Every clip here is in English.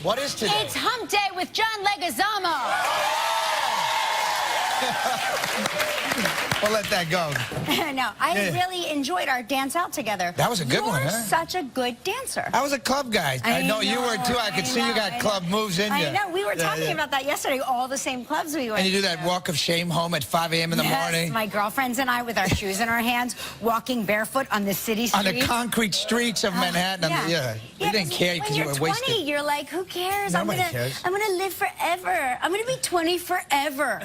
What is today? It's Hump Day with John Leguizamo. We'll let that go. No, I really enjoyed our dance out together. That was a good one, huh? You're such a good dancer. I was a club guy. I know you were too. I could see you got club moves in you. I know. We were talking about that yesterday. All the same clubs we went to. And you do that walk of shame home at 5 a.m. in the morning. My girlfriends and I, with our shoes in our hands, walking barefoot on the city streets. On the concrete streets of Manhattan. You didn't care because you were wasted. When you're 20, you're like, who cares? Nobody cares. I'm gonna live forever. I'm gonna be 20 forever.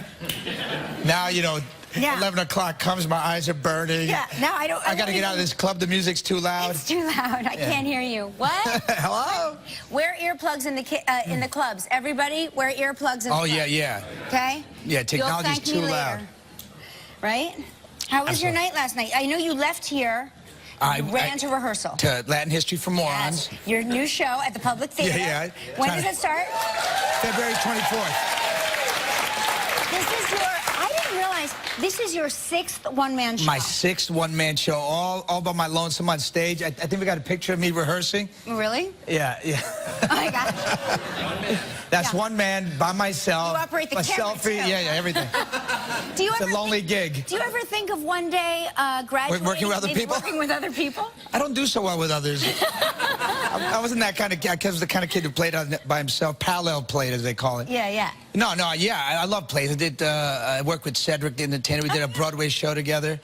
Now, you know, 11 o'clock comes, my eyes are burning. Yeah, now I don't. I got to get out of this club. The music's too loud. It's too loud. I can't hear you. What? Hello? Wear earplugs in the clubs. Everybody, wear earplugs in the clubs. Yeah. Okay? Yeah, technology's too loud. Right? How was your night last night? I know you left here. I ran to rehearsal. To Latin History for Morons. Yes. Your new show at the Public Theater. Yeah. When does it start? February 24th. This is your 6th one-man show. My 6th one-man show, all by my lonesome on stage. I think we got a picture of me rehearsing. Really? Yeah. Oh my gosh. That's one man by myself. You operate the camera selfie. too. Yeah, everything. It's a lonely gig. Do you ever think of one day graduating? Working with other people? Working with other people? I don't do so well with others. I wasn't that kind of kid. I was the kind of kid who played by himself. Parallel played, as they call it. Yeah. No, I love plays. I worked with Cedric the Entertainer. We did a Broadway show together.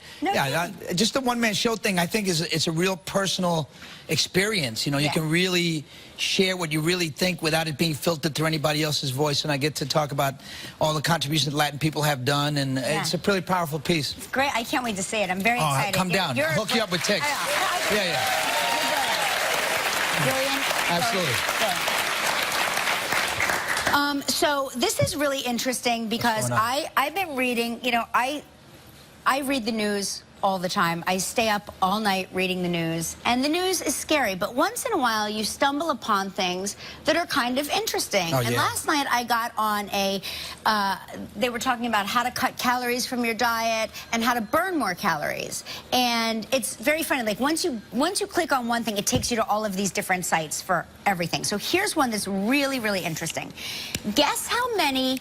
Just the one-man show thing, I think, it's a real personal experience. You know, you can really share what you really think without it being filtered through anybody else's voice. And I get to talk about all the contributions that Latin people have done, and it's a pretty powerful piece. It's great. I can't wait to see it. I'm very excited. Come down. I'll hook you up with tickets. Yeah. Brilliant. Absolutely. So this is really interesting because I've been reading, you know, I read the news all the time. I stay up all night reading the news, and the news is scary, but once in a while you stumble upon things that are kind of interesting. And last night I got on they were talking about how to cut calories from your diet and how to burn more calories. And it's very funny, like once you click on one thing, it takes you to all of these different sites for everything. So here's one that's really, really interesting. Guess how many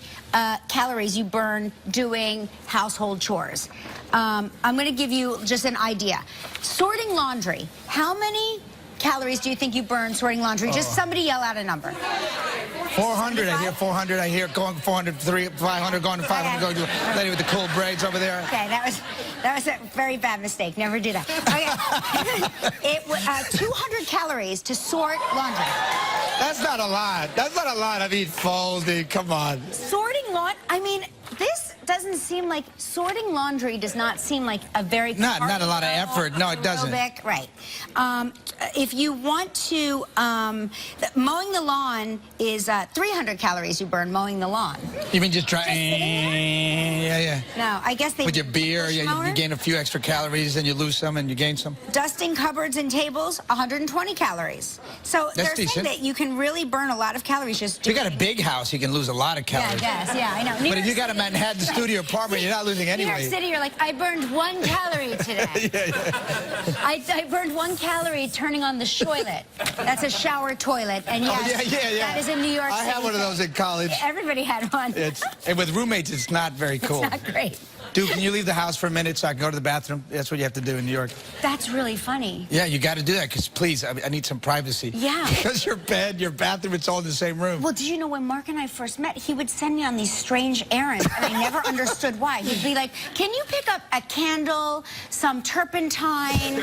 calories you burn doing household chores. I'm going to give you just an idea. Sorting laundry. How many calories do you think you burn sorting laundry? Just somebody yell out a number. 400. I hear 400. I hear going 400, 500, going to 500. Going to the lady with the cool braids over there. Okay, that was a very bad mistake. Never do that. Okay. 200 calories to sort laundry. That's not a lot. That's not a lot. I mean, folding. Come on. Sorting laundry. I mean, this doesn't seem like sorting laundry does not seem like a very not a lot of effort. No, it doesn't. Right. If you want to, mowing the lawn is 300 calories you burn mowing the lawn. You mean just try? Yeah. No, I guess they. With your beer, you gain a few extra calories, and you lose some, and you gain some. Dusting cupboards and tables, 120 calories. So they're saying that you can really burn a lot of calories just. If you got a big house, you can lose a lot of calories. Yeah, I know. But if you got a Manhattan studio apartment, you're not losing any weight. New York City, you're like, I burned 1 calorie today. I burned 1 calorie turning on the toilet. That's a shower toilet, and that is in New York City. I had one of those in college. Everybody had one. And with roommates, it's not very cool. It's not great. Dude, can you leave the house for a minute so I can go to the bathroom? That's what you have to do in New York. That's really funny. Yeah, you got to do that because, please, I need some privacy. Yeah. Because your bed, your bathroom, it's all in the same room. Well, did you know when Mark and I first met, he would send me on these strange errands, and I never understood why. He'd be like, can you pick up a candle, some turpentine,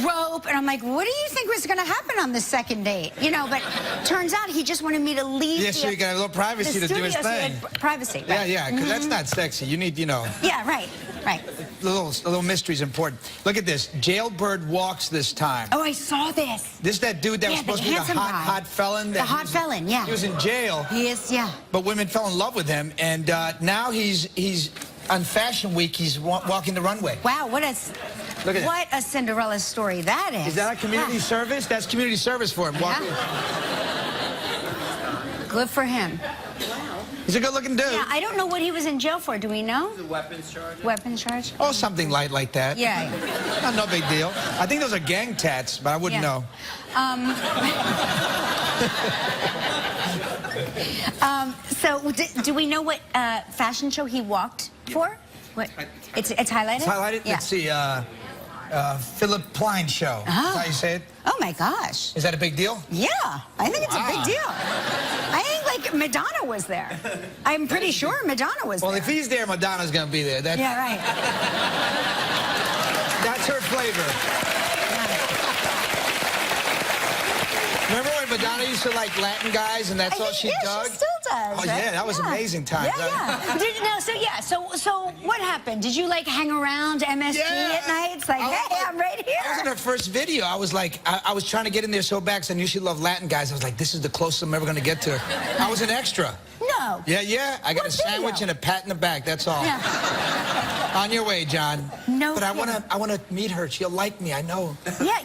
rope? And I'm like, what do you think was going to happen on the second date? You know, but turns out he just wanted me to leave. Yeah, so you got a little privacy to do his thing. Privacy, right? Yeah, because that's not sexy. You need, you know. Yeah, right. A little mystery is important. Look at this. Jailbird walks this time. Oh, I saw this. That dude that was supposed to be the hot felon. The hot felon, yeah. He was in jail. He is, yeah. But women fell in love with him, and now he's on Fashion Week. He's walking the runway. Wow, what a Cinderella story that is. Is that a community service? That's community service for him. Good for him. He's a good-looking dude. Yeah, I don't know what he was in jail for. Do we know? The weapons charge. Weapons charge? Oh, something light like that. Yeah. No big deal. I think those are gang tats, but I wouldn't know. So do we know what fashion show he walked for? What? It's highlighted? It's highlighted? Yeah. Let's see. Philip Plein show. Oh. That's how you say it? Oh, my gosh. Is that a big deal? Yeah, I think it's a big deal. I think, like, Madonna was there. I'm pretty sure Madonna was there. Well, if he's there, Madonna's going to be there. That's, yeah, right. That's her flavor. Remember when Madonna used to like Latin guys and that's all she dug? She still does. Oh, right? yeah, that was amazing times. Yeah. So what happened? Did you like hang around MSG at night? It's like, hey, I'm right here. I was in her first video. I was like, I was trying to get in there so bad because I knew she loved Latin guys. I was like, this is the closest I'm ever going to get to her. I was an extra. No. Yeah. I got a sandwich and a pat in the back. That's all. Yeah. On your way, John. No. But I want to meet her. She'll like me. I know. Yeah.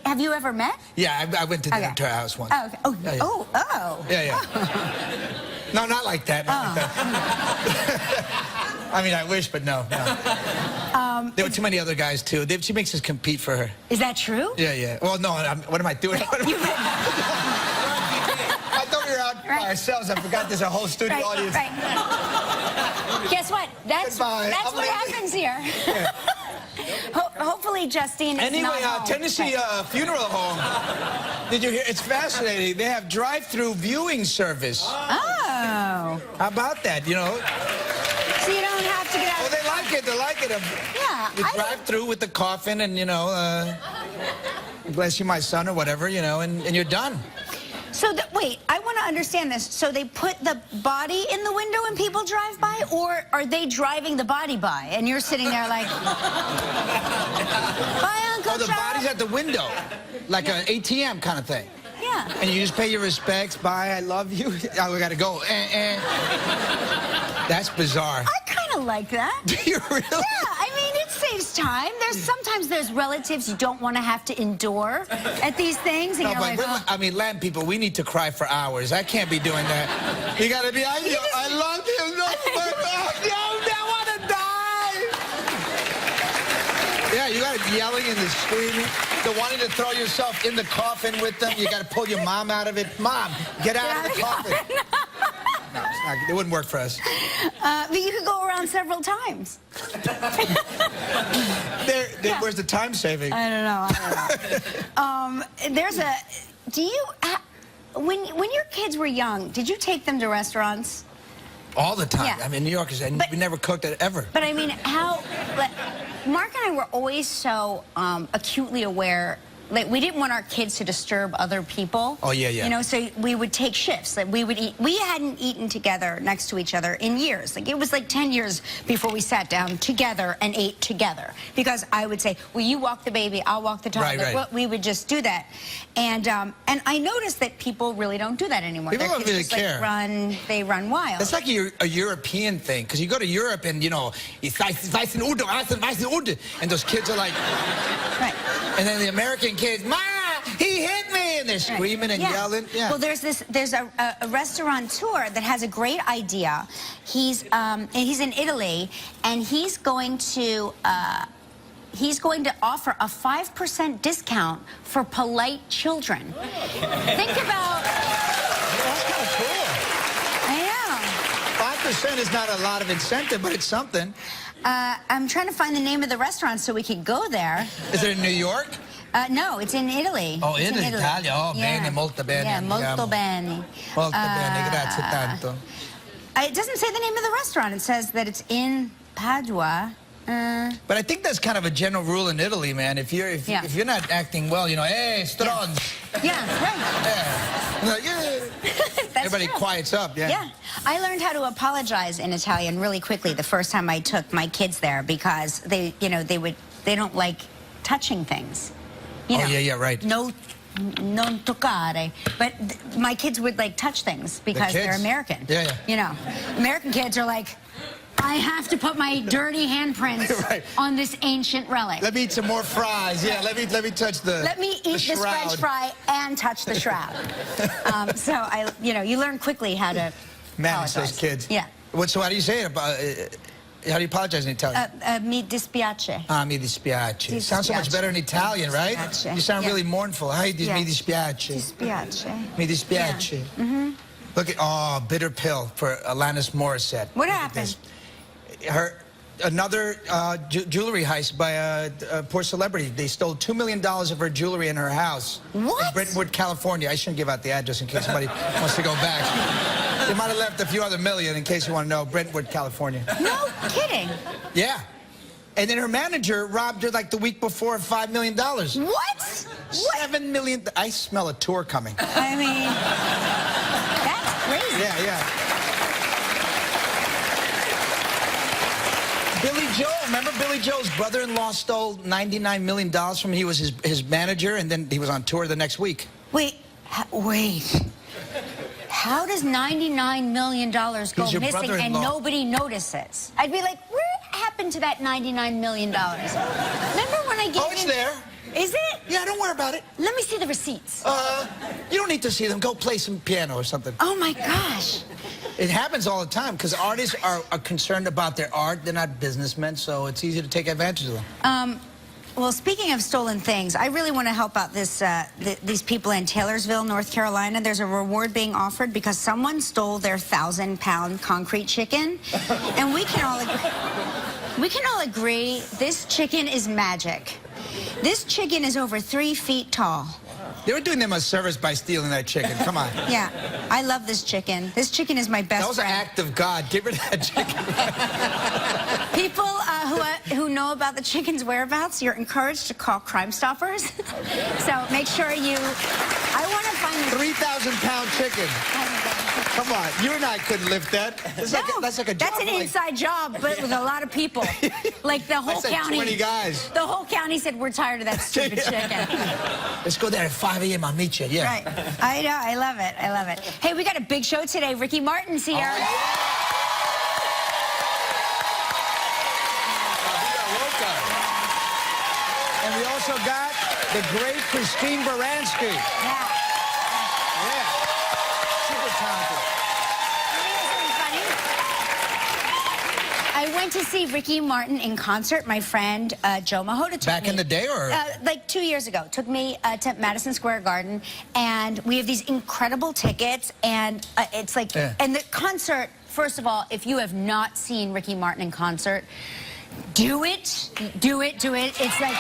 Have you ever met? Yeah, I went to dinner to her house once. Oh. Okay. Oh. Yeah. No, not like that. Not like that. I mean, I wish, but no. There were too many other guys, too. She makes us compete for her. Is that true? Yeah. Well, no, what am I doing? I thought we were out by ourselves. I forgot there's a whole studio audience. Right. Guess what? That's what happens here. Yeah. Hopefully, Justine is anyway, not home. Tennessee Funeral Home. Did you hear? It's fascinating. They have drive-through viewing service. Oh. How about that? You know. So you don't have to get out. Oh, they like it. They like it. Yeah. You drive through with the coffin, and bless you, my son, or whatever, and you're done. So, wait, I want to understand this. So they put the body in the window and people drive by? Or are they driving the body by? And you're sitting there like, bye, Uncle Oh, the Charles. body's at the window. Like an ATM kind of thing. Yeah. And you just pay your respects. Bye, I love you. Oh, we got to go. That's bizarre. I kind of like that. Do you really? Yeah, I mean, it saves time. Sometimes there's relatives you don't want to have to endure at these things, and you're like, oh. I mean, Latin people, we need to cry for hours. I can't be doing that. You got to be, I love you. No, I want to die. Yeah, you got to yelling and the screaming. The wanting to throw yourself in the coffin with them. You got to pull your mom out of it. Mom, get out of the coffin. No, it wouldn't work for us. But you could go around several times. Where's the time saving? I don't know. When your kids were young, did you take them to restaurants? All the time. Yeah. I mean, New York we never cooked it ever. But I mean, Mark and I were always so acutely aware. Like, we didn't want our kids to disturb other people. Oh, yeah. So we would take shifts. Like, we would eat. We hadn't eaten together next to each other in years. Like, it was like 10 years before we sat down together and ate together. Because I would say, well, you walk the baby, I'll walk the toddler. Right. Well, we would just do that. And I noticed that people really don't do that anymore. People Their don't kids really just, care. They run wild. That's like a European thing. Because you go to Europe and, and those kids are like... Right. And then the American kids, Ma! He hit me! And they're screaming and yelling. Yeah. Well, there's a restaurateur that has a great idea. He's in Italy, and he's going to offer a 5% discount for polite children. Think about. That's kind of cool. I know. 5% is not a lot of incentive, but it's something. I'm trying to find the name of the restaurant so we could go there. Is it in New York? No, it's in Italy. Oh, in Italy. Oh, bene, molto bene. Yeah, molto bene. Molto bene, grazie tanto. It doesn't say the name of the restaurant. It says that it's in Padua. But I think that's kind of a general rule in Italy, man. If you're not acting well, hey, strons. Yeah, right. Everybody quiets up. Yeah. I learned how to apologize in Italian really quickly the first time I took my kids there because they don't like touching things. Yeah, right. No, non toccare. But my kids would like touch things because they're American. Yeah. American kids are like, I have to put my dirty handprints on this ancient relic. Let me eat some more fries. Yeah, let me touch the Let me eat this French fry and touch the shroud. So you learn quickly how to manage those kids. Yeah. So how do you say it? How do you apologize in Italian? Mi dispiace. Ah, mi dispiace. Sounds so much better in Italian, right? Dispiace. You sound really mournful. Hi, Yeah. mi dispiace. Dispiace. Mi dispiace. Yeah. Look at, bitter pill for Alanis Morissette. What Look at happened? this. Another jewelry heist by a poor celebrity. They stole $2 million of her jewelry in her house. What? In Brentwood, California. I shouldn't give out the address in case somebody wants to go back. They might have left a few other million in case you want to know. Brentwood, California. No kidding. Yeah. And then her manager robbed her like the week before of $5 million. What? $7 million. I smell a tour coming. I mean, that's crazy. Yeah. Billy Joel, remember Billy Joel's brother-in-law stole $99 million from him. He was his manager, and then he was on tour the next week. Wait. How does $99 million go missing and nobody notices? I'd be like, where happened to that $99 million? Remember when I gave it's there. Is it? Yeah, don't worry about it. Let me see the receipts. You don't need to see them. Go play some piano or something. Oh, my gosh. It happens all the time because artists are concerned about their art. They're not businessmen, so it's easy to take advantage of them. Well, speaking of stolen things, I really want to help out these people in Taylorsville, North Carolina. There's a reward being offered because someone stole their 1,000-pound concrete chicken. And we can all agree this chicken is magic. This chicken is over 3 feet tall. They were doing them a service by stealing that chicken. Come on. Yeah, I love this chicken. This chicken is my best friend. That was an act of God. Get rid of that chicken. People who know about the chicken's whereabouts, you're encouraged to call Crime Stoppers. So make sure I want to find the 3,000-pound chicken. Come on, you and I couldn't lift that. That's like a job. That's an inside job, but with a lot of people. Like the whole county. 20 guys. The whole county said, we're tired of that stupid chicken. Let's go there at 5 a.m. I'll meet you. Yeah. Right. I know. I love it. I love it. Hey, we got a big show today. Ricky Martin's here. Oh, yeah. And we also got the great Christine Baranski. Yeah. Super talented. I went to see Ricky Martin in concert. My friend Joe Mahota took me. Back in the day, or? Like 2 years ago. Took me to Madison Square Garden, and we have these incredible tickets, and it's like, and the concert, first of all, if you have not seen Ricky Martin in concert, do it. Do it. It's like...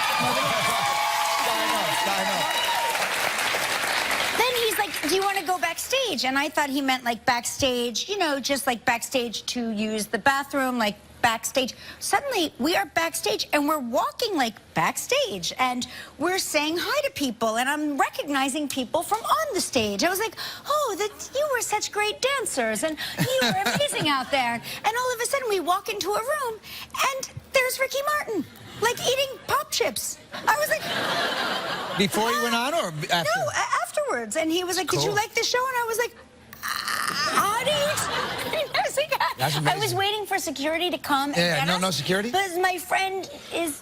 Then he's like, do you want to go backstage? And I thought he meant like backstage, you know, just like backstage to use the bathroom, like backstage. Suddenly, we are backstage, and we're walking like backstage, and we're saying hi to people, and I'm recognizing people from on the stage. I was like, oh, you were such great dancers, and you were amazing out there. And all of a sudden, we walk into a room, and there's Ricky Martin, like eating pop chips. I was like... Before you went on, or after? No, afterwards. And he was like, did you like the show? And I was like, how do you explain this? I was waiting for security to come and get us. No security? Because my friend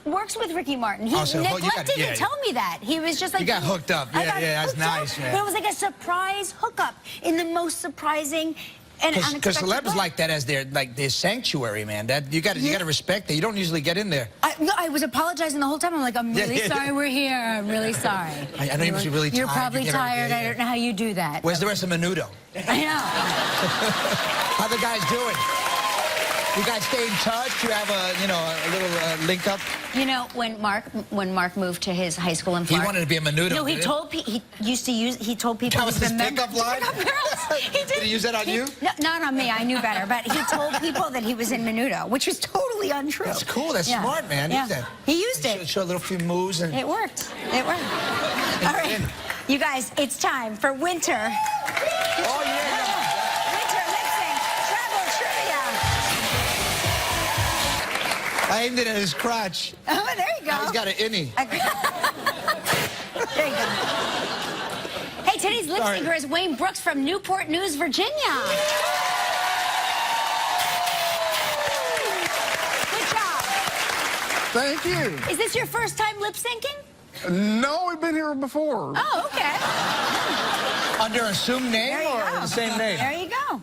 works with Ricky Martin. He neglected to tell me that. He was just like... You got hooked up. Yeah, that's nice, man. But it was like a surprise hookup in the most surprising and unexpected Because celebs way. like that as their sanctuary, man. That you got to respect that. You don't usually get in there. I was apologizing the whole time. I'm like, I'm really sorry we're here. I'm really sorry. I know you must be really tired. You're probably tired. I don't know how you do that. Where's the rest of Menudo? I know. How the guys doing? You guys stay in touch? You have a little link up? You know, when Mark moved to his high school in Florida, he wanted to be a Menudo. No, he told people That was his pickup line? Did he use that on you? No, not on me. I knew better. But he told people that he was in Menudo, which was totally untrue. That's cool. That's smart, man. Yeah. Use that. He used it. Show a little few moves. And it worked. It worked. All right. You guys, it's time for winter. Oh, yeah. Winter lip-sync travel trivia. I aimed it at his crotch. Oh, there you go. Now he's got an innie. There you go. Hey, today's lip syncer is Wayne Brooks from Newport News, Virginia. Good job. Thank you. Is this your first time lip syncing? No, we've been here before. Oh, okay. Under an assumed name or the same name? There you go.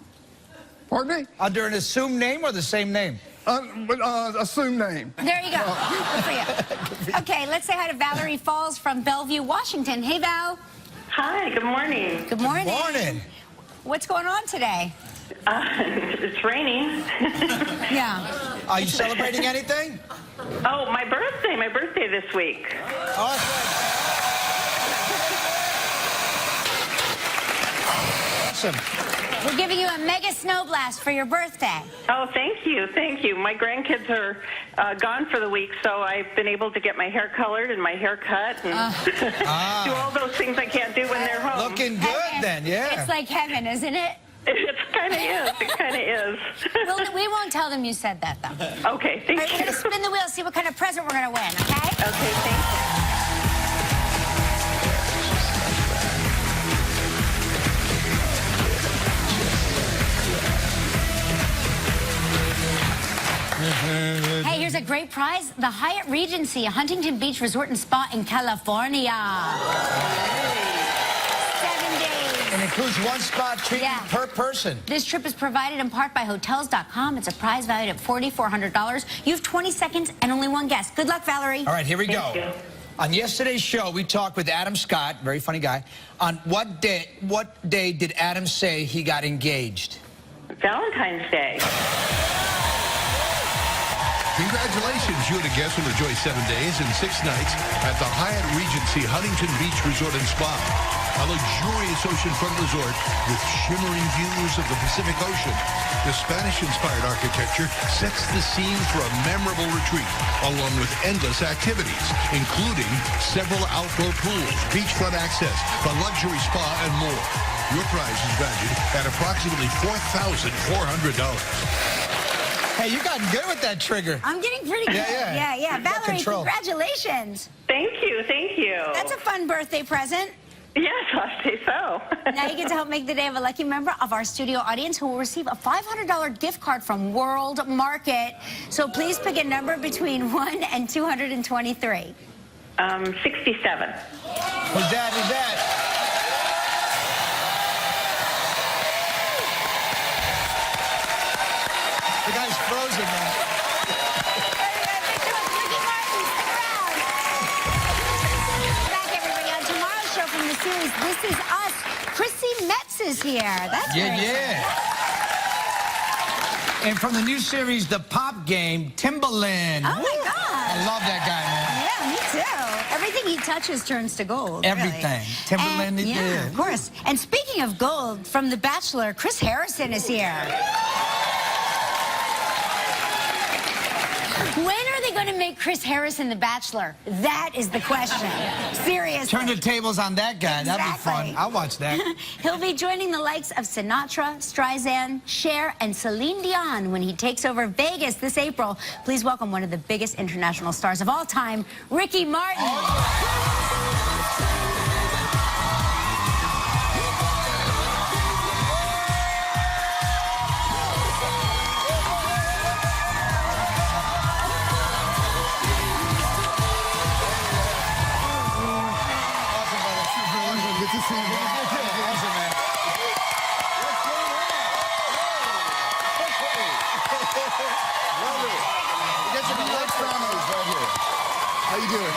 Pardon me? Under an assumed name or the same name? Assume name. There you go. Good for you. Okay, let's say hi to Valerie Falls from Bellevue, Washington. Hey, Val. Hi, good morning. Good morning. Morning. What's going on today? It's raining. Yeah. Are you celebrating anything? Oh, my birthday this week. Awesome. We're giving you a mega snow blast for your birthday. Oh, thank you, thank you. My grandkids are gone for the week, so I've been able to get my hair colored and my hair cut and do all those things I can't do when they're home. Looking good Heaven. then, yeah. It's like heaven, isn't it? It kind of is. It kind of is. We won't tell them you said that, though. Okay, All thank right, we're you. going to spin the wheel, see what kind of present we're going to win, okay? Okay, thank you. Hey, here's a great prize. The Hyatt Regency, Huntington Beach Resort and Spa in California. 7 days. It includes one spot treatment Yeah. per person. This trip is provided in part by Hotels.com. It's a prize valued at $4,400. You have 20 seconds and only one guess. Good luck, Valerie. All right, here we go. Thank you. On yesterday's show, we talked with Adam Scott, very funny guy. On what day did Adam say he got engaged? Valentine's Day. Congratulations, you and a guest will enjoy 7 days and 6 nights at the Hyatt Regency Huntington Beach Resort and Spa. A luxurious oceanfront resort with shimmering views of the Pacific Ocean. The Spanish-inspired architecture sets the scene for a memorable retreat, along with endless activities, including several outdoor pools, beachfront access, the luxury spa, and more. Your prize is valued at approximately $4,400. Hey, you got good with that trigger. I'm getting pretty good. Yeah. Yeah. Valerie, control. congratulations. Thank you, thank you. That's a fun birthday present. Yes, I'll say so. Now you get to help make the day of a lucky member of our studio audience who will receive a $500 gift card from World Market. So please pick a number between 1 and 223. 67. Who's that? The guy's frozen, man. Back, everybody, on tomorrow's show from the series This Is Us, Chrissy Metz is here. That's very exciting. And from the new series, The Pop Game, Timbaland. Oh, my God. I love that guy, man. Yeah, me too. Everything he touches turns to gold. Everything. Really. Timbaland, And, he yeah, did. of course. And speaking of gold, from The Bachelor, Chris Harrison is here. When are they going to make Chris Harrison The Bachelor? That is the question. Seriously. Turn the tables on that guy. That'd be Exactly. fun. I'll watch that. He'll be joining the likes of Sinatra, Streisand, Cher, and Celine Dion when he takes over Vegas this April. Please welcome one of the biggest international stars of all time, Ricky Martin. Good to see you. Awesome, man. Get some electronics right here. How you doing?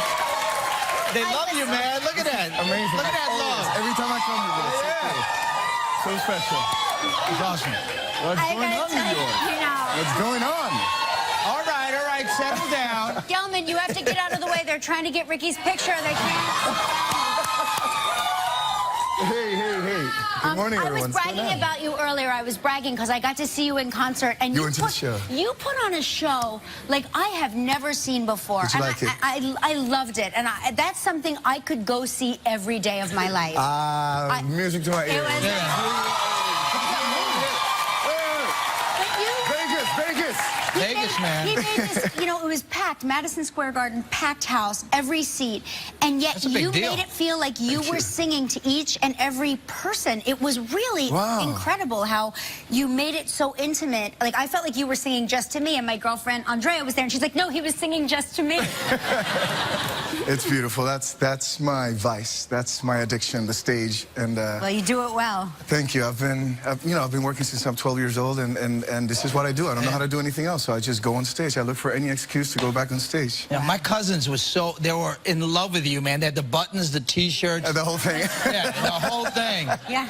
They love you, man. Look at that. Amazing. Look at that love. Every time I come here, it's so special. It's awesome. What's I going on, gotta tell New you, York? you know. What's going on? All right, settle down. Gelman, you have to get out of the way. They're trying to get Ricky's picture. They can't. Hey. Good morning, I everyone. was What's going bragging on? about you earlier. I was bragging because I got to see you in concert, and You went to the show. You put on a show like I have never seen before. Did you and like it? I loved it, and that's something I could go see every day of my life. Music to my It ears. was. Vegas. Vegas, man. He made this, you know, it was packed, Madison Square Garden, packed house, every seat, and yet That's a big you deal. made it feel like you were singing to each and every person. It was really incredible how you made it so intimate. Like, I felt like you were singing just to me, and my girlfriend Andrea was there, and she's like, no, he was singing just to me. It's beautiful. That's my vice. That's my addiction, the stage. And Well, you do it well. thank you. I've been working since I'm 12 years old, and this is what I do. I don't know how to do anything else, so I just just go on stage. I look for any excuse to go back on stage. Yeah, my cousins they were in love with you, man. They had the buttons, the T-shirts. The whole thing. Yeah, the whole thing. Yeah.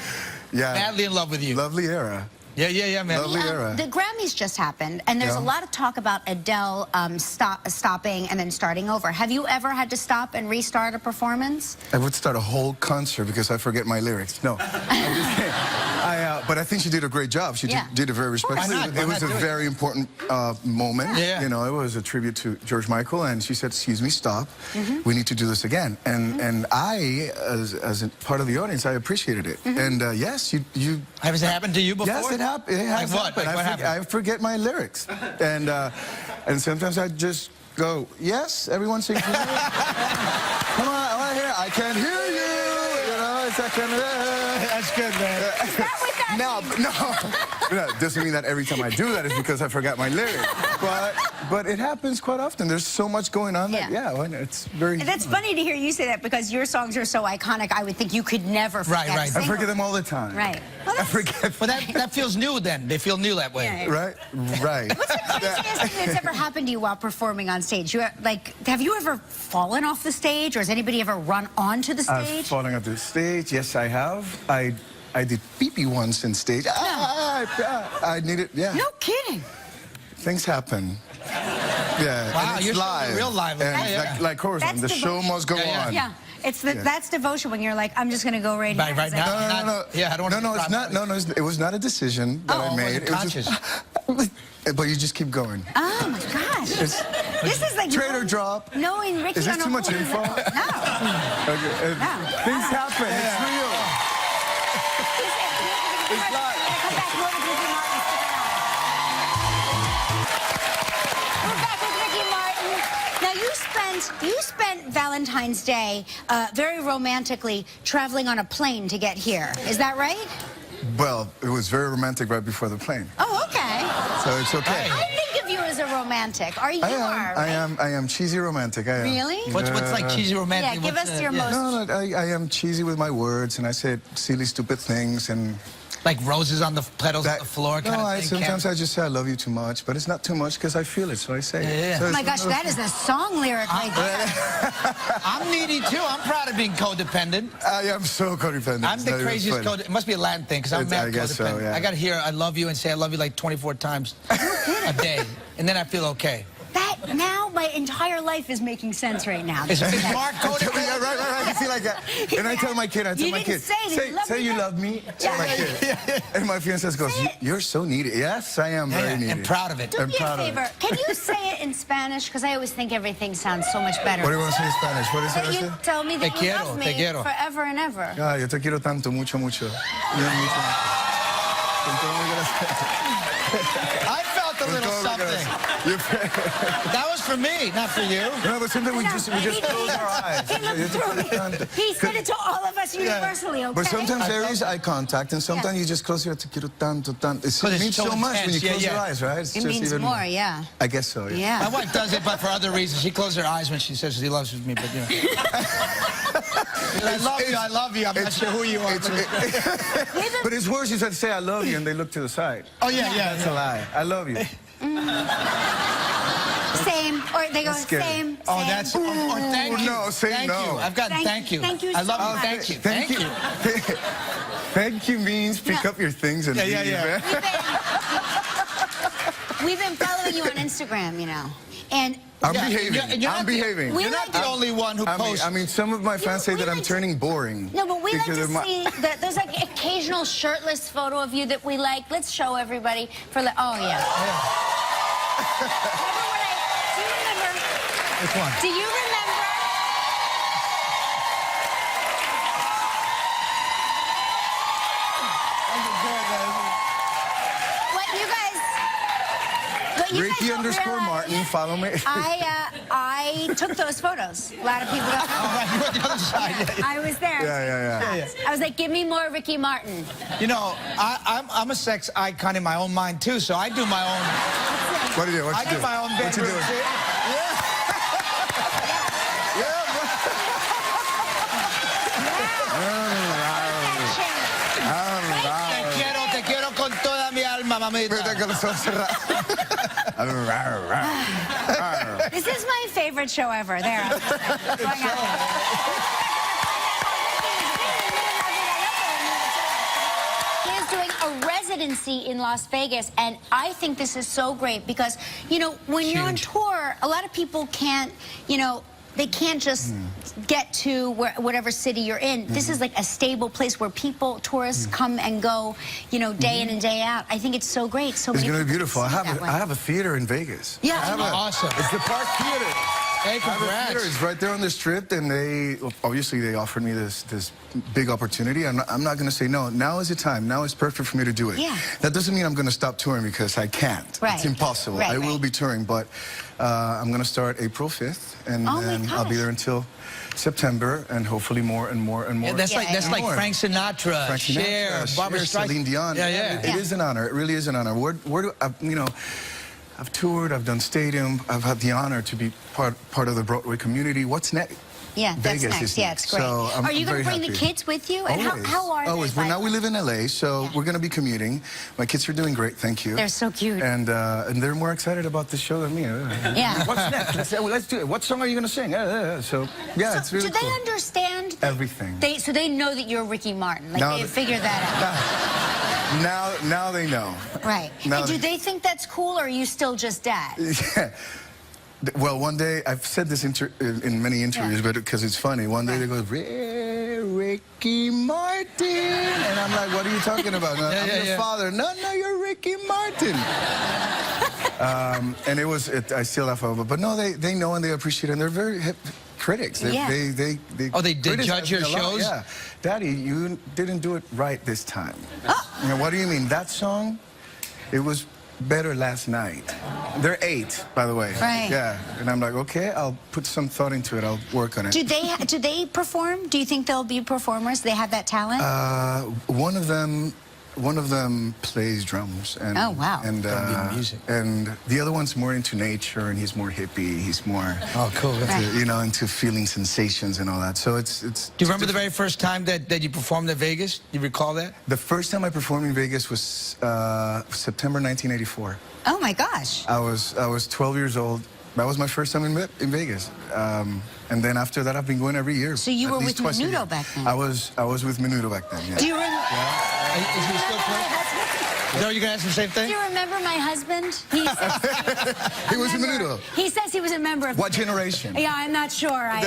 Yeah. Madly in love with you. Lovely era. Yeah, man. Lovely era. The Grammys just happened, and there's a lot of talk about Adele stopping and then starting over. Have you ever had to stop and restart a performance? I would start a whole concert because I forget my lyrics. No, I'm just kidding. But I think she did a great job. She did it very respectfully. It was a very important moment. Yeah. You know, it was a tribute to George Michael, and she said, "Excuse me, stop. We need to do this again." And I, as a part of the audience, I appreciated it. And yes, you. Has it happened to you before? Yes, it happened. It has Like what? happened. Like what happened? I forget my lyrics, and sometimes I just go, "Yes, everyone sing for me." Come on, I want to hear. I can't hear you. You know, it's that kind of. That's good, man. No, doesn't mean that every time I do that is because I forgot my lyrics. But it happens quite often. There's so much going on that, it's very... That's funny to hear you say that because your songs are so iconic, I would think you could never forget a I single. forget them all the time. Right. Well, I forget. But that feels new then. They feel new that way. Yeah. Right? Right. What's the craziest thing that's ever happened to you while performing on stage? Have you ever fallen off the stage, or has anybody ever run onto the stage? Falling off the stage, yes, I have. I did pee-pee once in stage. I needed, No kidding. Things happen. Yeah. Wow, and it's you're live. real live. And like Corazon, the show must go on. Yeah. That's devotion when you're like, I'm just going to go right here. Right now. No. Yeah, I don't want No, it's not. No, it was not a decision that I made. It was just, but you just keep going. Oh my gosh. This is like Trader drop. knowing Ricky Is this on a too much whole- info? No. Okay. Things happen. It's real. It's live. Come back more with Ricky Martin. We're back with Ricky Martin. Now you spent Valentine's Day very romantically traveling on a plane to get here. Is that right? Well, it was very romantic right before the plane. Oh, okay. So it's okay. I think of you as a romantic. Are you? I am cheesy romantic. I am. Really? what's like cheesy romantic? Yeah, give us your most. No, I am cheesy with my words, and I say silly, stupid things, and Like roses on the petals on the floor kind of thing? Sometimes I just say I love you too much, but it's not too much because I feel it, so I say it. Yeah. So Oh my gosh, that is a song lyric right there. I'm needy too. I'm proud of being codependent. I am so codependent. I'm the craziest codependent. It must be a Latin thing because I'm mad I guess codependent. so, yeah. I got to hear I love you and say I love you like 24 times a day, and then I feel okay. Now my entire life is making sense right now. Is Mark codependent? Yeah, right. You see, like that. And I tell my kid, You didn't say you love me. Tell my kid. And my fiancé goes, "You're so needy." Yes, I am very needy. And proud of it. Do me a favor. Can you say it in Spanish? Because I always think everything sounds so much better. What do you want to say in Spanish? What is That it? you tell me that Te you quiero, love te me quiero. forever and ever. Ah, yo te quiero tanto, mucho. Mucho. I felt a little something. That was for me, not for you. No, but sometimes we just close our eyes. He said it to all of us universally, okay? But sometimes there is eye contact, and sometimes you just close your eyes. Te quiero tanto. It it's means so so much when you intense. close Yeah, your eyes, right? It's It just means even more, yeah. I guess so. Yeah. My wife does it, but for other reasons. She closes her eyes when she says she loves me, but you know. I love you. I'm not sure who you are. But it's worse. You said say I love you, and they look to the side. Oh, yeah. That's a lie. I love you. Same. Or they go, That's scary. same. Oh, that's... Oh, thank you. No, say thank no. you. I've got thank you. Thank you I love so you. much. Thank you. Thank you. Thank you means pick up your things and leave. Yeah. We've been following you on Instagram, you know. And I'm behaving. I'm behaving. You're not the only one who posts. I mean, some of my fans say that I'm turning boring. no, but we like because to of my- see that there's like occasional shirtless photo of you that we like. Let's show everybody for the. Oh yeah. Remember when do you remember? Which one? Do you remember? What you Ricky guys don't _Martin, realize, follow me. I took those photos. A lot of people don't know. Oh, right, you're on the other side. I was there. Yeah. I was like, give me more Ricky Martin. You know, I'm a sex icon in my own mind, too, so I do my own... What do you do? I do my own What you bedroom doing? shit. Te quiero con toda mi alma, kamera. This is my favorite show ever. There. Going on. He is doing a residency in Las Vegas, and I think this is so great because, you know, when you're on tour, a lot of people can't, you know, they can't just get to whatever city you're in. This is like a stable place where people, tourists, come and go, you know, day in and day out. I think it's so great. So It's many going to be people beautiful. see I have a theater in Vegas. Yeah, awesome. It's the Park Theater. Hey, congrats. It's right there on the Strip, and they offered me this big opportunity. I'm not going to say no. Now is the time. Now is perfect for me to do it. Yeah. That doesn't mean I'm going to stop touring because I can't. Right. It's impossible. Right, I will be touring, but I'm going to start April 5th, and then I'll be there until September, and hopefully more and more and more. Yeah, that's like Frank Sinatra, Cher, Barbara Streisand, Celine Dion. Yeah. It is an honor. It really is an honor. You know, I've toured, I've done stadium, I've had the honor to be part of the Broadway community. What's next? Yeah, that's Vegas next. is Yeah, next. it's great. So Are you going to bring happy. the kids with you? And how are they? Always. Well, now we live in LA, so we're going to be commuting. My kids are doing great, thank you. They're so cute. And they're more excited about this show than me. Yeah. What's next? Let's do it. What song are you going to sing? So, yeah, it's really do they cool. understand? Everything. So they know that you're Ricky Martin. Like Now they that- figured that out. Now they know. Right. Now And do they think that's cool, or are you still just dad? Yeah. Well, one day, I've said this in many interviews, but because it's funny, one day they go, Ricky Martin. And I'm like, what are you talking about? No, I'm your father. No, you're Ricky Martin. And I still laugh over it. But no, they know and they appreciate it, and they're very hip critics. They judge your criticize me a lot. shows? Yeah. Daddy, you didn't do it right this time. You know, what do you mean? That song, it was better last night. They're 8, by the way. Right. Yeah. And I'm like, okay, I'll put some thought into it. I'll work on it. Do they perform? Do you think they'll be performers? They have that talent? One of them plays drums. And, Oh, wow. And, music. and the other one's more into nature, and he's more hippie. He's more, cool. you know, into feeling sensations and all that. So it's. Do you remember the very first time that you performed at Vegas? Do you recall that? The first time I performed in Vegas was September 1984. Oh my gosh. I was 12 years old. That was my first time in Vegas. And then after that, I've been going every year. So you were with twice a year. Menudo back then? I was with Menudo back then, yeah. Do you remember? Is he still playing? No, you gonna ask the same Do thing? you remember my husband? He says He was in Menudo. He says he was a member of. What generation? Yeah, I'm not sure. I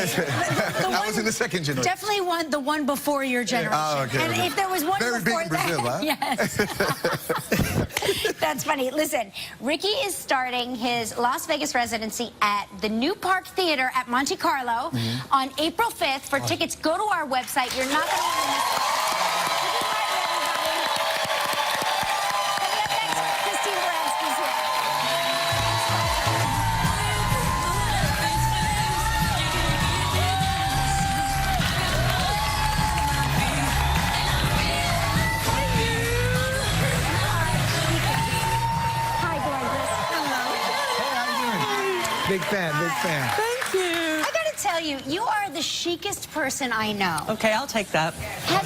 was in the second generation. Definitely the one before your generation. Oh, okay. And if there was one Very before big in Brazil, that, huh? yes. That's funny. Listen, Ricky is starting his Las Vegas residency at the New Park Theater at Monte Carlo on April 5th. For tickets, go to our website. You're not going to want to miss it. Big fan. Thank you. I gotta tell you, you are the chicest person I know. Okay, I'll take that.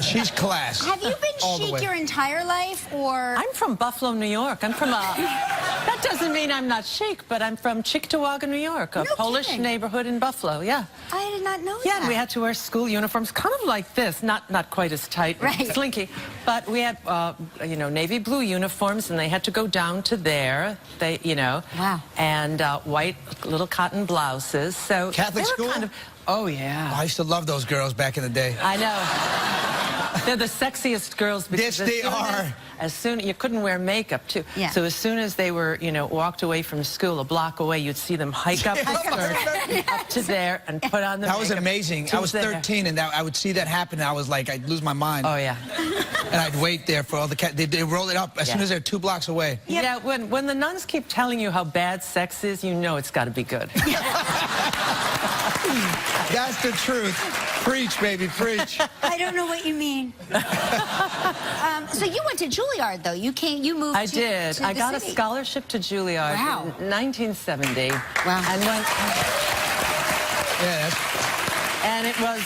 She's class. Have you been All the chic way. your entire life, or? I'm from Buffalo, New York. I'm from that doesn't mean I'm not chic, but I'm from Cheektowaga, New York, a No Polish kidding. neighborhood in Buffalo, yeah. I did not know Yeah, that. and we had to wear school uniforms, kind of like this, not quite as tight, Right. slinky, but we had, you know, navy blue uniforms, and they had to go down to there, you know, Wow. and white little cotton blouses. So Catholic they were school? kind of, oh yeah. I used to love those girls back in the day. I know. They're the sexiest girls because Yes, they are. As soon you couldn't wear makeup too. Yeah. So as soon as they were, you know, walked away from school a block away, you'd see them hike up the skirt up to there and put on the That was makeup amazing. to I was there. 13, and I would see that happen, and I was like, I'd lose my mind. Oh yeah. And I'd wait there for all the cats. They roll it up as soon as they're 2 blocks away. Yeah, when the nuns keep telling you how bad sex is, you know it's got to be good. That's the truth. Preach, baby, preach. I don't know what you mean. So you went to Juilliard, though. You moved I to did. to I the got a city. scholarship to Juilliard Wow. in 1970. Wow. And went. Yeah, And it was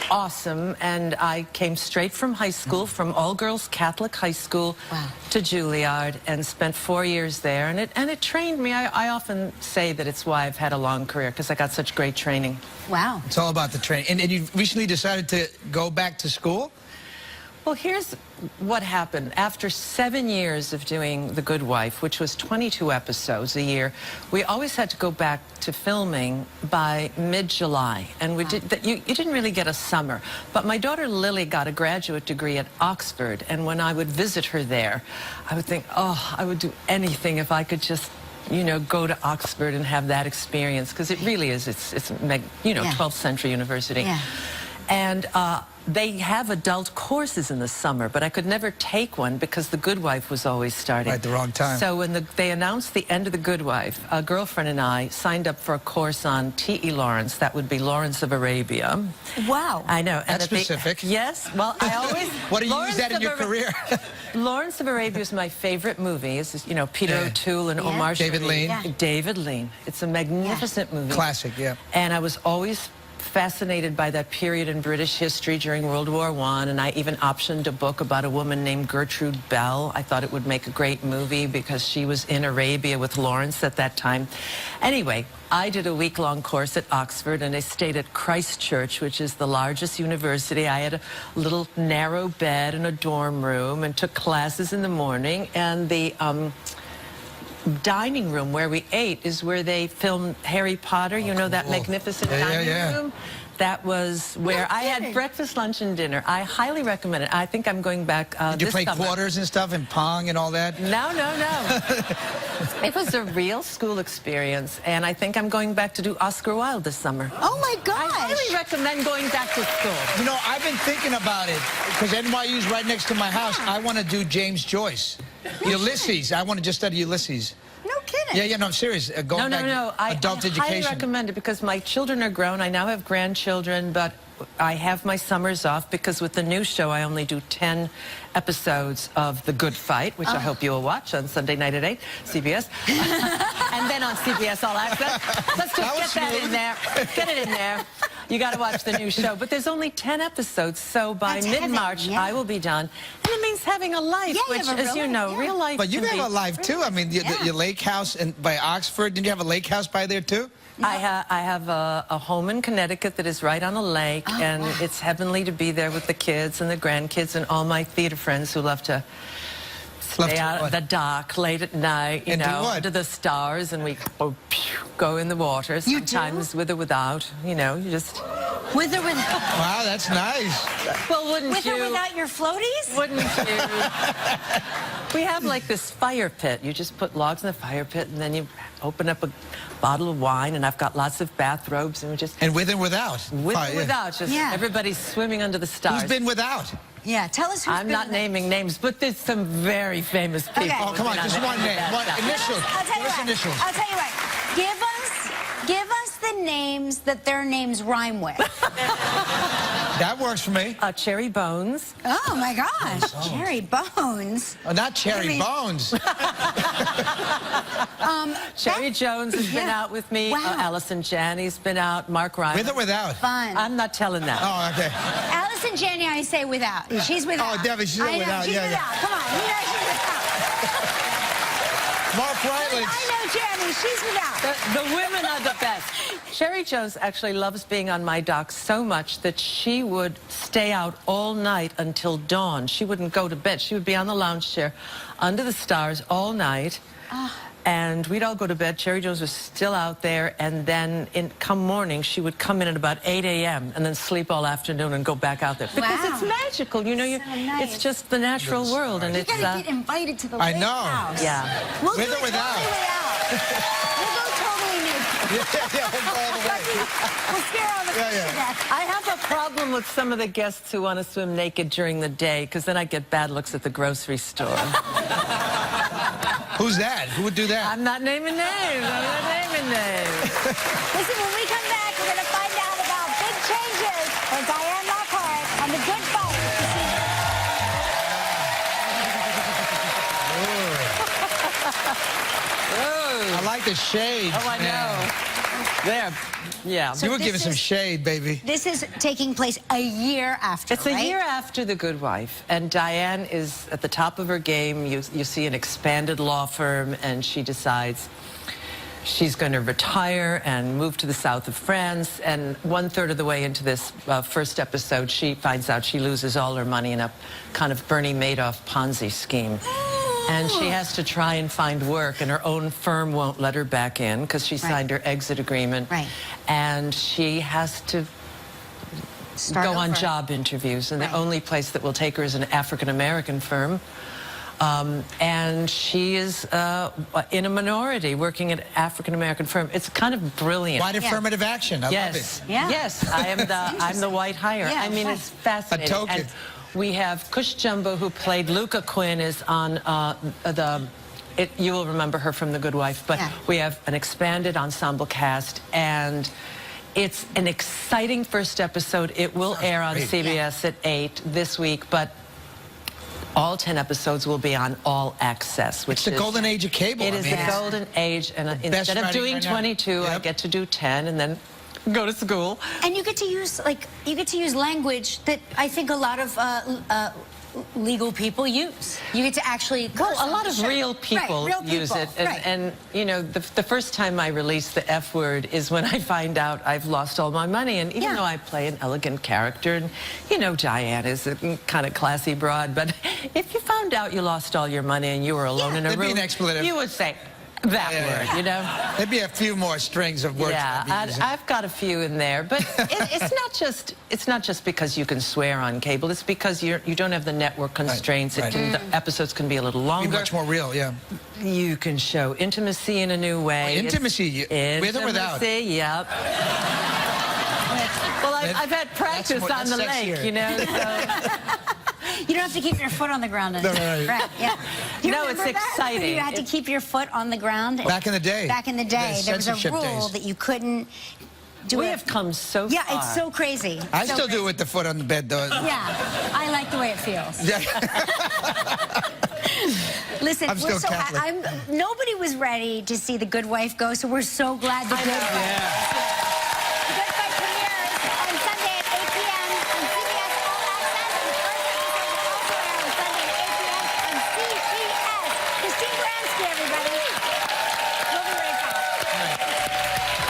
awesome, and I came straight from high school, from all-girls Catholic high school to Juilliard, and spent 4 years there, and it trained me. I often say that it's why I've had a long career, because I got such great training. Wow. It's all about the training. And you recently decided to go back to school? Well, here's what happened. After 7 years of doing The Good Wife, which was 22 episodes a year, we always had to go back to filming by mid-July. And you didn't really get a summer. But my daughter Lily got a graduate degree at Oxford. And when I would visit her there, I would think, oh, I would do anything if I could just, you know, go to Oxford and have that experience. Because it really is, it's 12th century university. Yeah. And they have adult courses in the summer, but I could never take one because The Good Wife was always starting. Right, the wrong time. So when they announced the end of The Good Wife, a girlfriend and I signed up for a course on T.E. Lawrence. That would be Lawrence of Arabia. Wow. I know. That's specific. Yes. Well, I always... What do you use that in your career? Lawrence of Arabia is my favorite movie. It's, you know, Peter O'Toole and Omar Sharif. David Lean. Yeah. David Lean. It's a magnificent movie. Classic, yeah. And I was always fascinated by that period in British history during World War I, and I even optioned a book about a woman named Gertrude Bell. I thought it would make a great movie because she was in Arabia with Lawrence at that time. Anyway, I did a week-long course at Oxford, and I stayed at Christ Church, which is the largest university. I had a little narrow bed and a dorm room and took classes in the morning, and the dining room where we ate is where they filmed Harry Potter. You know, that magnificent dining room? That was where I had breakfast, lunch, and dinner. I highly recommend it. I think I'm going back this summer. Did you play quarters and stuff and Pong and all that? No, no, no. It was a real school experience, and I think I'm going back to do Oscar Wilde this summer. Oh, my gosh. I highly recommend going back to school. You know, I've been thinking about it, because NYU's right next to my house. I want to do James Joyce. Ulysses. I want to just study Ulysses. No kidding. Yeah, no, I'm serious. Going back, adult education. I highly recommend it because my children are grown. I now have grandchildren, but I have my summers off because with the new show, I only do 10 episodes of The Good Fight, which I hope you will watch on Sunday night at 8, CBS. And then on CBS All Access. Let's just get that in there. Get it in there. You got to watch the new show. But there's only 10 episodes, so by mid-March, I will be done. And it means having a life, which, as you know, real life. But you have a life, too. I mean, your lake house by Oxford, didn't you have a lake house by there, too? No. I have a home in Connecticut that is right on a lake, and it's heavenly to be there with the kids and the grandkids and all my theater friends who love to stay out at the dock late at night, you know, under the stars, and we go in the water, sometimes with or without, you know, you just... With or without? Wow, that's nice. Well, wouldn't you? With or without your floaties? Wouldn't you? We have like this fire pit. You just put logs in the fire pit, and then you open up a bottle of wine, and I've got lots of bathrobes, and we just... And with and without? With and without, just everybody's swimming under the stars. Who's been without? Yeah, tell us who's I'm not naming names, but there's some very famous people. Okay. Oh, come on, just one name. One initial. I'll tell you what. Initials. I'll tell you what. Give us the names that their names rhyme with. That works for me. Cherry Bones. Oh, my gosh. Cherry Bones. Oh, not Cherry Bones. Cherry Jones has been out with me. Wow. Allison Janney's been out. Mark Ryan. With or without? Fun. I'm not telling that. Oh, okay. Allison Janney, I say without. She's without. Oh, Debbie, she's without. She's without. Come on. You know she's without. Mark Rylance. I know Janney. She's without. The women are the best. Cherry Jones actually loves being on my dock so much that she would stay out all night until dawn. She wouldn't go to bed. She would be on the lounge chair under the stars all night. And we'd all go to bed. Cherry Jones was still out there. And then come morning, she would come in at about 8 a.m. and then sleep all afternoon and go back out there. Because it's magical. You know, it's just the natural world. And it's... You gotta get invited to the lake house. Yeah. We'll With do or without? We'll go totally naked. Yeah, we'll go all the way. We'll scare all the fish to death. I have a problem with some of the guests who want to swim naked during the day, because then I get bad looks at the grocery store. Who's that? Who would do that? I'm not naming names. I'm not naming names. Listen, when we come back, we're going to find out about big changes for Diane Lockhart on The Good Fight. I like the shade. Oh, I know. There, yeah. So You were this giving some is- shade, baby. This is taking place a year after, It's a right? year after The Good Wife, and Diane is at the top of her game. You see an expanded law firm, and she decides she's going to retire and move to the south of France. And 1/3 of the way into this first episode, she finds out she loses all her money in a kind of Bernie Madoff Ponzi scheme. And she has to try and find work, and her own firm won't let her back in because she signed her exit agreement. Right. And she has to Start go on over. job interviews, and Right. the only place that will take her is an African-American firm. And she is in a minority working at an African-American firm. It's kind of brilliant. White affirmative action. I love it. Yeah. Yes, I'm the white hire. Yeah, I mean, right. it's fascinating. A token. And we have Cush Jumbo, who played Luca Quinn, is on you will remember her from The Good Wife, but Yeah. we have an expanded ensemble cast, and it's an exciting first episode. It will air on great. CBS at 8 this week, but all 10 episodes will be on All Access, which It's the is golden age of cable. It I is mean, the it's- golden age, and instead of writing doing right now. 22, I Yep. get to do 10, and then go to school. And you get to use language that I think a lot of legal people use. You get to actually Well, curse a on lot the of show. real people Right, real use people, it. And, right. and you know, the first time I release the F word is when I find out I've lost all my money. And even Yeah. though I play an elegant character, and, you know, Diane is a kind of classy broad, but if you found out you lost all your money and you were alone in a There'd be room, an expletive. you would say that word, you know? There'd be a few more strings of words. Yeah, I'd be using. I've got a few in there, but it's not just because you can swear on cable. It's because you don't have the network constraints. right. The episodes can be a little Be longer. much more real, yeah. You can show intimacy in a new way. Oh, intimacy, with or without? Intimacy, yep. Well, I've had practice more- on the that's lake, sexier. you know. So. You don't have to keep your foot on the ground. No, right. Right, yeah. Do you No, it's remember that? exciting. You had to keep your foot on the ground. Back in the day. Back in the day, The there was a censorship rule days. that you couldn't do We it. have come so far. Yeah, it's so crazy. I So still do crazy. it with the foot on the bed, though. Yeah, I like the way it feels. Yeah. Listen, I'm still Catholic. nobody was ready to see The Good Wife go, so we're so glad The Good Wife. The Good Wife premieres on Sunday at 8 p.m. on CBS All Access, and first episode will also air on Sunday at 8 p.m. on CBS. Christine Baranski, everybody. We'll be right back.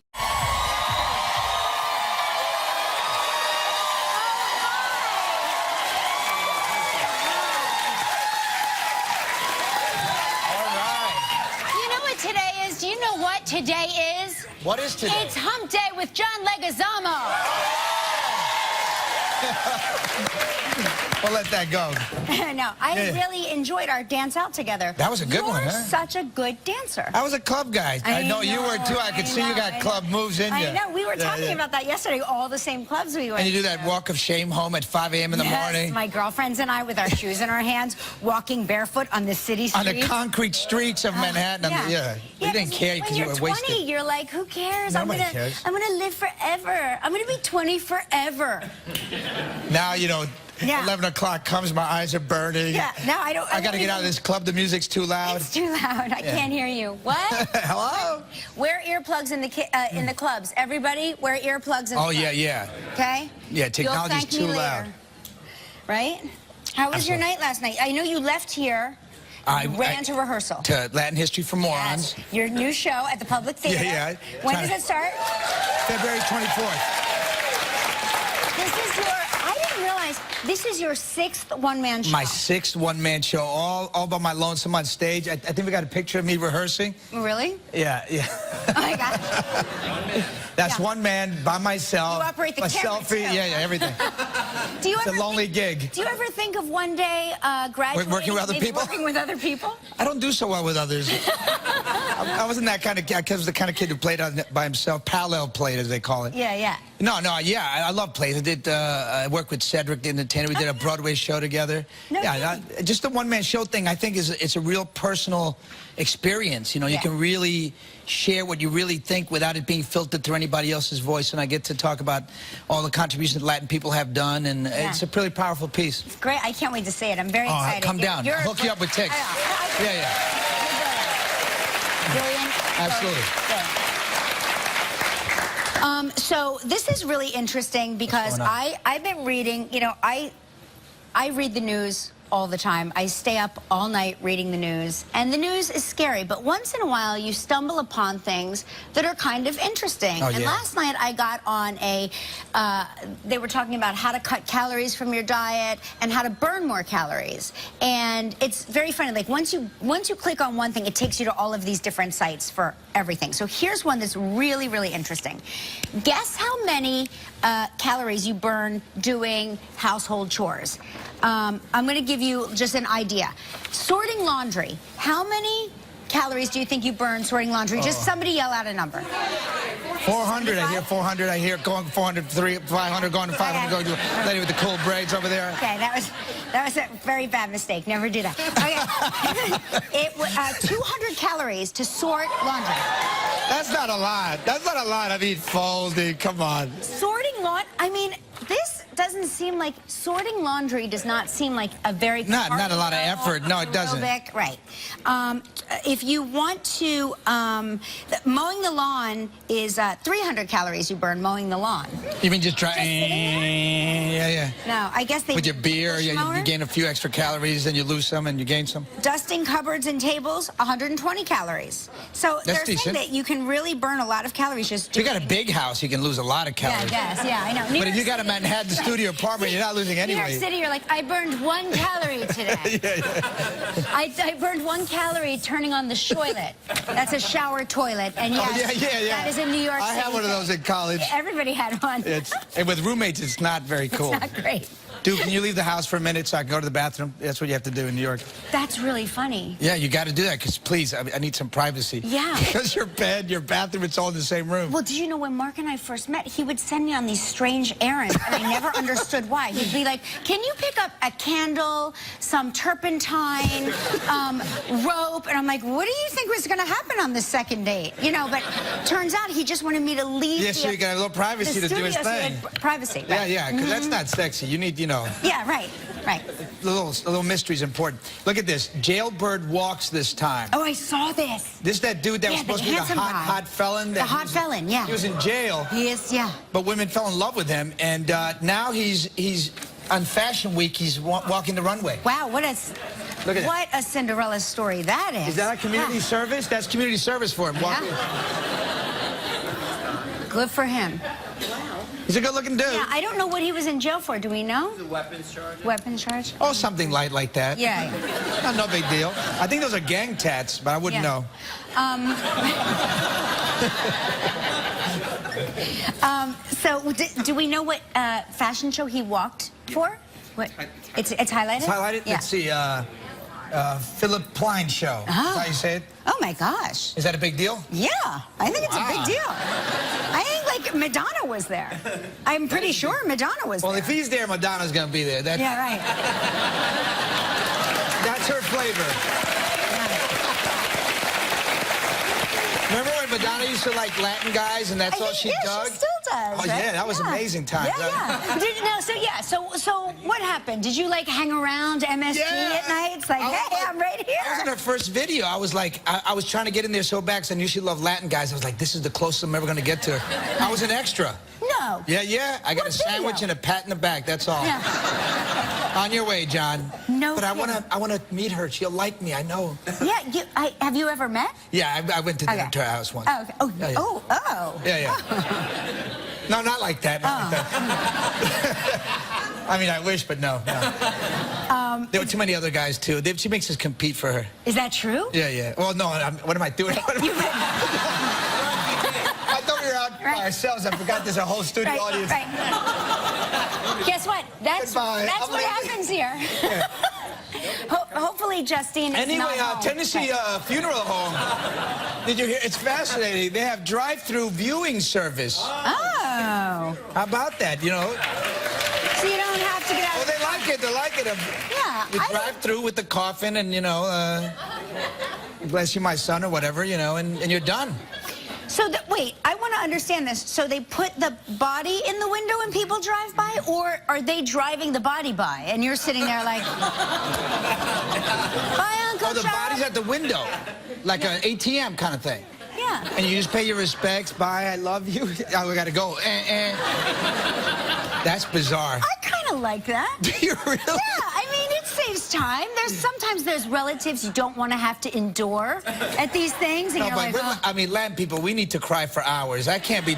You know what today is? Do you know what today is? What is today? It's Hump Day with John Leguizamo. We'll let that go. No, I Yeah. really enjoyed our dance out together. That was a good one, You're huh? such a good dancer. I was a club guy. I know you were, too. I could see you got club moves in you. I know. We were talking about that yesterday, all the same clubs we went And you do that to. walk of shame home at 5 a.m. in the Yes, morning. my girlfriends and I with our shoes in our hands, walking barefoot on the city On streets. the concrete streets of Manhattan. You didn't care because you were When wasted. you're 20, you're like, who cares? Nobody cares. I'm gonna live forever. I'm gonna be 20 forever. Now, you know, Yeah. 11 o'clock comes, my eyes are burning. Yeah. Now I don't. I got to get out of this club. The music's too loud. It's too loud. I can't hear you. What? Hello? Wear earplugs in the clubs. Everybody, wear earplugs in the Oh, clubs. yeah. Okay? Yeah, technology's You'll thank me too later. loud. Right? How was your night last night? I know you left here, ran to rehearsal. To Latin History for Morons. Yes. Your new show at the Public Theater. Yeah. When does it start? February 24th. I didn't realize, this is your 6th one-man show. My 6th one-man show, all by my lonesome on stage. I think we got a picture of me rehearsing. Really? Yeah. Oh my gosh. That's Yeah. one man by myself. You operate the a camera, selfie. too. Yeah, everything. Do you It's a ever lonely gig. Do you ever think of one day graduating? Working with other maybe people? Working with other people? I don't do so well with others. I wasn't that kind of kid. I was the kind of kid who played by himself, parallel played, as they call it. Yeah. No, I love plays. I worked with Cedric the Entertainer. We did a Broadway show together. No Just the one-man show thing, I think, it's a real personal experience. You know, you can really share what you really think without it being filtered through anybody else's voice. And I get to talk about all the contributions that Latin people have done, and it's a pretty powerful piece. It's great. I can't wait to see it. I'm very excited. Come down. You're I'll hook you up with tickets. Yeah. Brilliant. Absolutely. Brilliant. So this is really interesting because I've been reading, you know, I read the news all the time. I stay up all night reading the news, and the news is scary, but once in a while you stumble upon things that are kind of interesting. Oh, and yeah. last night I got on a, they were talking about how to cut calories from your diet and how to burn more calories. And it's very funny, like once you click on one thing, it takes you to all of these different sites for everything. So here's one that's really, really interesting. Guess how many calories you burn doing household chores. I'm going to give you just an idea. Sorting laundry. How many calories do you think you burn sorting laundry? Just somebody yell out a number. 400. I hear 400. I hear going 400, 500, going to 500. Going to the lady with the cool braids over there. Okay, that was a very bad mistake. Never do that. Okay, 200 calories to sort laundry. That's not a lot. That's not a lot. I mean, folding. Come on. Sorting laundry. I mean, this doesn't seem like sorting laundry does not seem like a very Not a lot of effort. No, it doesn't. Aerobic, right. If you want to, mowing the lawn is 300 calories you burn mowing the lawn. You mean just try? Just sitting there? Yeah. No, I guess they With your beer, push you mower. gain a few extra calories, and you lose some, and you gain some. Dusting cupboards and tables, 120 calories. So they're saying decent. that you can really burn a lot of calories just If you doing. got a big house, you can lose a lot of Yeah, I calories. guess. Yeah, I know. New But if York you got a City- Manhattan studio apartment, you're not losing New York anyway. City, you're like, I burned 1 calorie today. I burned 1 calorie turning on the toilet. That's a shower toilet. And yes, yeah. that is in New York I City. had one of those in college. Everybody had one. And with roommates, it's not very cool. It's not great. Dude, can you leave the house for a minute so I can go to the bathroom? That's what you have to do in New York. That's really funny. Yeah, you got to do that because, please, I need some privacy. Yeah. Because your bed, your bathroom, it's all in the same room. Well, did you know when Mark and I first met, he would send me on these strange errands, and I never understood why. He'd be like, can you pick up a candle, some turpentine, rope? And I'm like, what do you think was going to happen on the second date? You know, but turns out he just wanted me to leave. Yeah, so you got a little privacy to do his studio so he thing. had privacy. Right? Yeah, because that's not sexy. You need, you know, Yeah, right. a little mystery is important. Look at this. Jailbird walks this time. Oh, I saw this. This is that dude that was Yeah, supposed the to be the handsome guy. hot felon. The hot felon, yeah. He was in jail. He is, yeah. But women fell in love with him, and now he's on Fashion Week. He's walking the runway. Wow, Look at that. what a Cinderella story that is. Is that a community service? That's community service for him. Walking. Good for him. He's a good-looking dude. Yeah, I don't know what he was in jail for. Do we know? The weapons charge. Weapons charge? Oh, something light like that. Yeah. No big deal. I think those are gang tats, but I wouldn't Yeah. know. So do we know what fashion show he walked for? What? It's highlighted? It's highlighted. Yeah. Let's see. Philip Plein show. Is that how you say it? Oh my gosh. Is that a big deal? Yeah, I think it's a Wow. big deal. I think like Madonna was there. I'm pretty sure Madonna was Well, there. if he's there, Madonna's gonna be there. Yeah, right. That's her flavor. Remember when Madonna used to like Latin guys, and that's all she dug? She still does. Oh yeah, that was amazing time. So what happened? Did you like hang around MSG at nights? Like, hey, I'm right here. I was in her first video. I was like, I was trying to get in there so bad because I knew she loved Latin guys. I was like, this is the closest I'm ever going to get to her. I was an extra. No. Yeah. I got What a sandwich video? and a pat in the back. That's all. Yeah. On your way, John. No But I kidding. want to meet her. She'll like me. I know. Yeah. Have you ever met? Yeah, I went to dinner to her house once. Oh, okay. Oh, Yeah, yeah. oh. Yeah. No, not like that. Not like that. I mean, I wish, but no. There were too many other guys, too. She makes us compete for her. Is that true? Yeah. Well, no, what am I doing? I thought we were out by ourselves. I forgot there's a whole studio audience. Right. Guess what? That's Goodbye. what happens here. Yeah. Hopefully, Justine is Anyway, not home. Tennessee Funeral Home. Did you hear? It's fascinating. They have drive-through viewing service. Oh. How about that? You know? So you don't have to get out. Oh, they like it. They like it. Yeah. You drive through with the coffin and, you know, bless you, my son, or whatever, you know, and you're done. So, wait, I want to understand this. So they put the body in the window and people drive by? Or are they driving the body by? And you're sitting there like, bye, Uncle Oh, the Charles. body's at the window. Like an ATM kind of thing. Yeah, Yeah. And you just pay your respects. Bye, I love you. Oh, we got to go. That's bizarre. I kind of like that. Do you really? Yeah, I mean, it saves time. Sometimes there's relatives you don't want to have to endure at these things, and No, you're but like, oh. I mean, Latin people, we need to cry for hours. I can't be